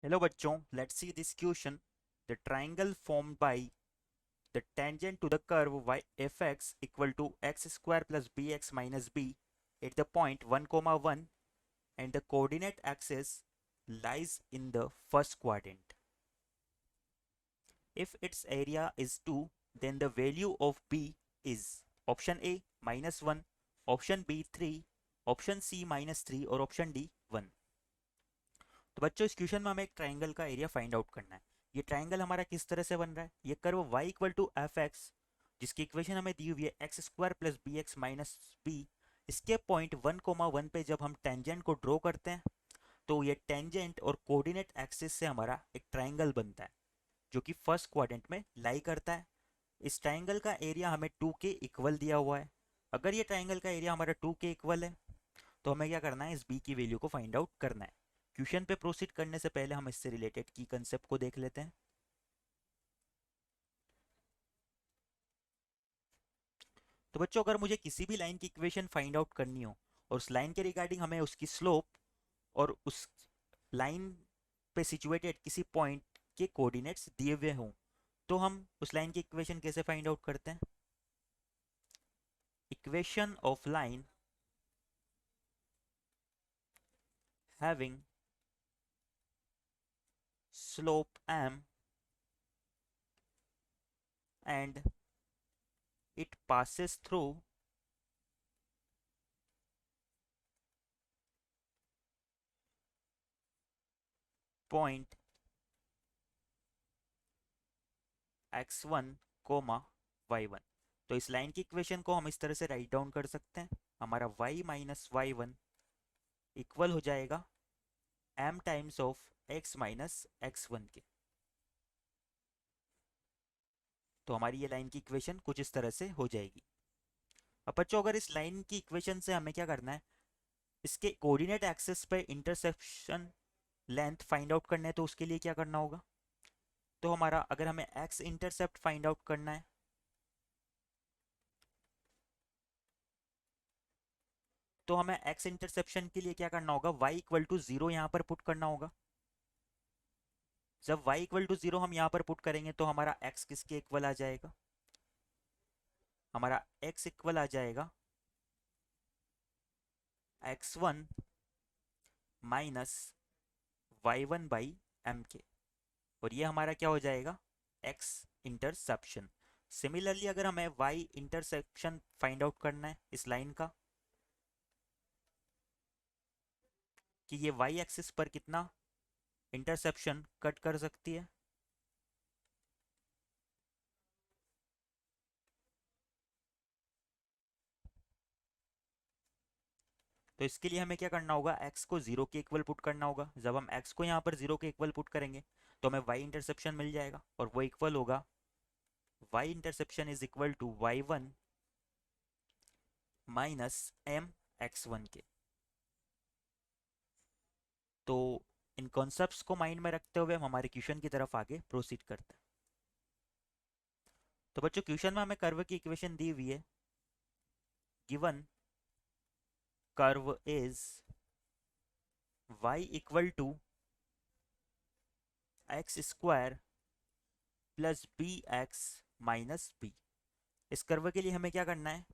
Hello बच्चों, let's see this question. The triangle formed by the tangent to the curve y fx equal to x square plus bx minus b at the point 1 comma 1 and the coordinate axis lies in the first quadrant. If its area is 2, then the value of b is option A minus 1, option B 3, option C minus 3 और option D 1. तो बच्चों इस question में हमें एक triangle का area find out करना है. ये ट्राइंगल हमारा किस तरह से बन रहा है? ये curve y equal to F X, जिसकी इक्वेशन हमें दी हुई है X square plus B X minus B. इसके पॉइंट 1,1 पे जब हम टेंजेंट को ड्रॉ करते हैं तो ये टेंजेंट और कोऑर्डिनेट एक्सिस से हमारा एक ट्राइंगल बनता है जो कि फर्स्ट क्वाड्रेंट में लाई करता है. इस ट्राइंगल का एरिया हमें 2 के इक्वल दिया हुआ है. अगर ये ट्राइंगल का एरिया हमारा 2 के इक्वल है तो हमें क्या करना है? इस बी की वैल्यू को फाइंड आउट करना है. क्वेश्चन पे प्रोसीड करने से पहले हम इससे रिलेटेड की कंसेप्ट को देख लेते हैं. तो बच्चों, अगर मुझे किसी भी लाइन की इक्वेशन फाइंड आउट करनी हो और उस लाइन के रिगार्डिंग हमें उसकी स्लोप और उस लाइन पे सिचुएटेड किसी पॉइंट के कोऑर्डिनेट्स दिए हुए हों तो हम उस लाइन की इक्वेशन कैसे फाइंड आउट करते हैं? Equation of line having slope m and it passes through point x1 comma y1. तो इस लाइन की इक्वेशन को हम इस तरह से राइट डाउन कर सकते हैं. हमारा y minus Y one equal हो जाएगा m times of x minus x1 के. तो हमारी ये लाइन की इक्वेशन कुछ इस तरह से हो जाएगी. अब बच्चों, अगर इस लाइन की इक्वेशन से हमें क्या करना है? इसके कोऑर्डिनेट एक्सिस पे इंटरसेक्शन लेंथ फाइंड आउट करना है तो उसके लिए क्या करना होगा? तो हमारा अगर हमें x इंटरसेप्ट फाइंड आउट करना है तो हमें x इंटरसेप्शन के लिए क्या करना होगा? y इक्वल टू जीरो यहाँ पर पुट करना होगा. जब y इक्वल टू जीरो हम यहाँ पर पुट करेंगे तो हमारा x किसके इक्वल आ जाएगा? हमारा x इक्वल आ जाएगा x1 minus Y one by M के. और ये हमारा क्या हो जाएगा? x interception. सिमिलरली अगर हमें y इंटरसेप्शन फाइंड आउट करना है इस लाइन का कि ये y एक्सिस पर कितना इंटरसेप्शन कट कर सकती है, तो इसके लिए हमें क्या करना होगा? x को जीरो के इक्वल पुट करना होगा. जब हम x को यहाँ पर जीरो के इक्वल पुट करेंगे तो हमें y इंटरसेप्शन मिल जाएगा और वो इक्वल होगा y interception is equal to y1 minus M x1 के. तो इन कॉन्सेप्ट्स को माइंड में रखते हुए हम हमारे क्वेश्चन की तरफ आगे प्रोसीड करते हैं. तो बच्चों, क्वेश्चन में हमें कर्व की इक्वेशन दी हुई है. Given curve is y equal to X square plus B X minus B. इस कर्व के लिए हमें क्या करना है?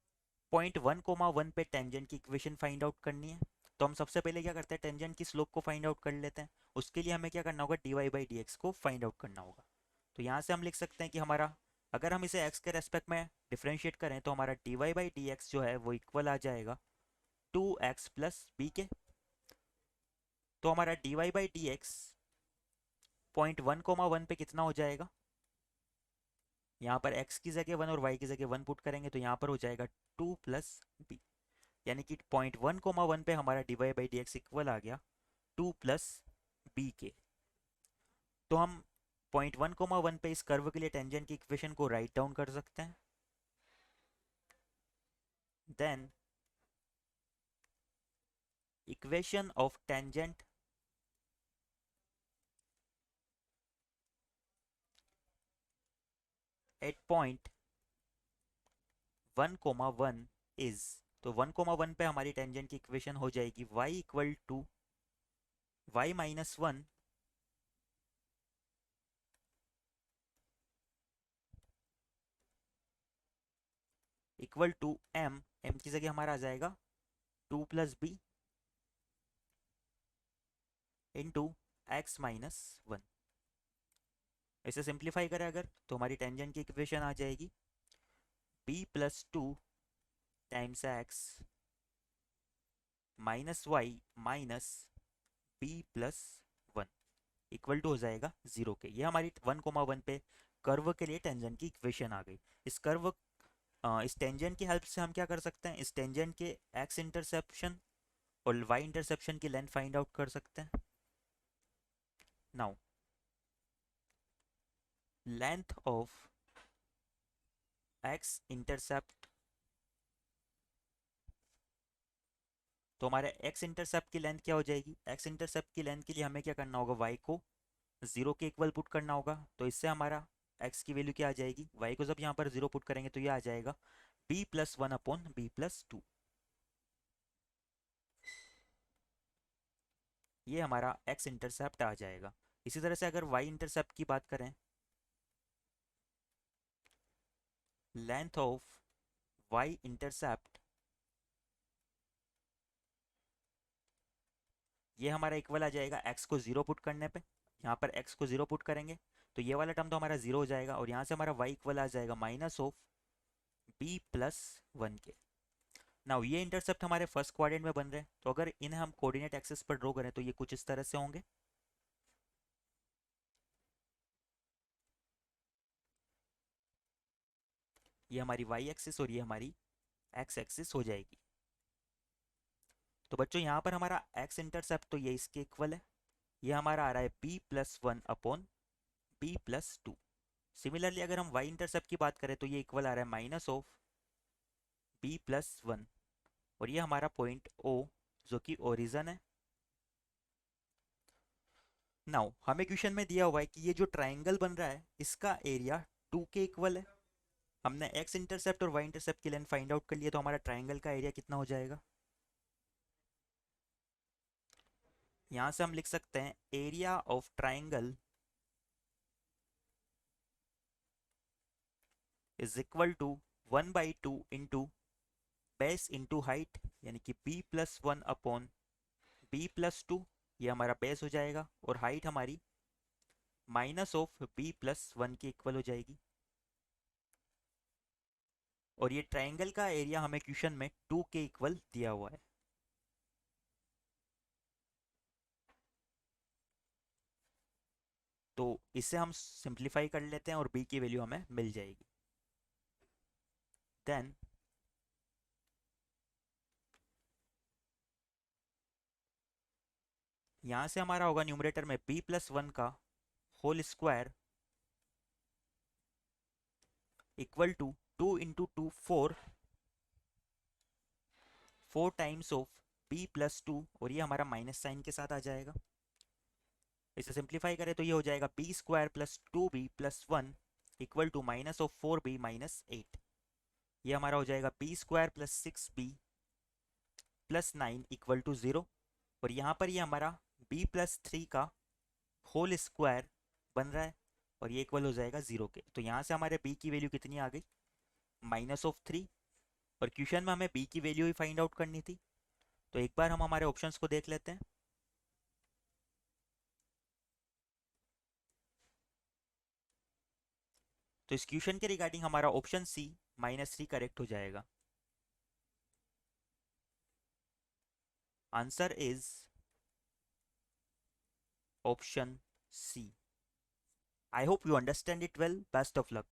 पॉइंट 1,1 पे टेंजेंट की इक्वेशन फाइंड आउट करनी है. तो हम सबसे पहले क्या करते हैं? टेंजेंट की स्लोप को फाइंड आउट कर लेते हैं. उसके लिए हमें क्या करना होगा? D Y by D X को फाइंड आउट करना होगा. तो यहाँ से हम लिख सकते हैं कि हमारा, अगर हम इसे x के रेस्पेक्ट में डिफ्रेंशिएट करें तो हमारा D Y by D X जो है वो इक्वल आ जाएगा 2x प्लस बी के. तो हमारा D Y by D X point 1,1 पे कितना हो जाएगा? यहाँ पर x की जगह 1 और y की जगह 1 पुट करेंगे तो यहाँ पर हो जाएगा 2 प्लस बी. यानी कि पॉइंट 1,1 पे हमारा D Y by D X equal आ गया 2 प्लस बी के. तो हम पॉइंट 1,1 पे इस कर्व के लिए टेंजेंट की इक्वेशन को राइट डाउन कर सकते हैं. Then equation of tangent at point 1,1 इज, तो 1,1 पे हमारी टेंजेंट की इक्वेशन हो जाएगी y equal to Y minus one equal to M, M की जगह हमारा आ जाएगा 2 + b इंटू x-1। इसे सिंप्लीफाई करें अगर तो हमारी टेंजेंट की इक्वेशन आ जाएगी b+2 times x minus Y minus b+1 equal to हो जाएगा 0 के। ये हमारी 1,1 पे कर्व के लिए टेंजेंट की इक्वेशन आ गई। इस टेंजेंट की हेल्प से हम क्या कर सकते हैं, इस टेंजेंट के x इंटरसेप्शन और y इंटरसेप्शन की लेंथ फाइंड आउट कर सकते हैं। Now length of x intercept, तो हमारे x इंटरसेप्ट की लेंथ क्या हो जाएगी, x इंटरसेप्ट की लेंथ के लिए हमें क्या करना होगा, y को 0 के इक्वल पुट करना होगा। तो इससे हमारा x की वैल्यू क्या आ जाएगी, y को जब यहाँ पर 0 पुट करेंगे तो ये आ जाएगा b+1/b+2। ये हमारा x इंटरसेप्ट आ जाएगा। इसी तरह से अगर y इंटरसेप्ट की बात करें, लेंथ ऑफ y इंटरसेप्ट ये हमारा इक्वल आ जाएगा x को 0 पुट करने पे। यहाँ पर x को 0 पुट करेंगे तो ये वाला टर्म तो हमारा 0 हो जाएगा और यहाँ से हमारा y इक्वल आ जाएगा माइनस ऑफ b+1 के। नाउ ये इंटरसेप्ट हमारे फर्स्ट क्वाड्रेंट में बन रहे हैं, तो अगर इन्हें हम कोऑर्डिनेट एक्सिस पर ड्रॉ करें तो ये कुछ इस तरह से होंगे। ये हमारी y एक्सिस और ये हमारी x एक्सिस हो जाएगी। तो बच्चों यहाँ पर हमारा x इंटरसेप्ट तो ये इसके इक्वल है, ये हमारा आ रहा है b+1/b+2। सिमिलरली अगर हम y इंटरसेप्ट की बात करें तो ये इक्वल आ रहा है माइनस ऑफ b+1 और ये हमारा पॉइंट O जो कि ओरिजन है। नाउ हमें क्वेश्चन में दिया हुआ है कि ये जो ट्राइंगल बन रहा है इसका एरिया 2 के इक्वल है। हमने x इंटरसेप्ट और y इंटरसेप्ट की लेंथ फाइंड आउट कर लिया, तो हमारा ट्राइंगल का एरिया कितना हो जाएगा, यहाँ से हम लिख सकते हैं area of triangle is equal to 1/2 into base into height, यानी कि b+1/b+2, ये हमारा बेस हो जाएगा और हाइट हमारी माइनस ऑफ b+1 के इक्वल हो जाएगी। और ये ट्राइंगल का एरिया हमें क्वेश्चन में 2 के इक्वल दिया हुआ है। तो इसे हम सिंप्लीफाई कर लेते हैं और b की वैल्यू हमें मिल जाएगी। देन यहाँ से हमारा होगा न्यूमरेटर में b+1 का whole square equal to 2 into 2 4 times of b+2 और ये हमारा माइनस साइन के साथ आ जाएगा। इसे सिंप्लीफाई करें तो ये हो जाएगा b² + 2b+1 equal to minus of 4b-8। ये हमारा हो जाएगा b² + 6b+9 इक्वल टू 0। और यहाँ पर ये हमारा b+3 का होल स्क्वायर बन रहा है और ये इक्वल हो जाएगा 0 के। तो यहाँ से हमारे b की वैल्यू कितनी आ गई, -3। और क्वेश्चन में हमें b की वैल्यू ही फाइंड आउट करनी थी, तो एक बार हम हमारे ऑप्शंस को देख लेते हैं। तो इस क्वेश्चन के रिगार्डिंग हमारा ऑप्शन सी -3 करेक्ट हो जाएगा। Answer is option C. I hope you understand it well. Best of luck.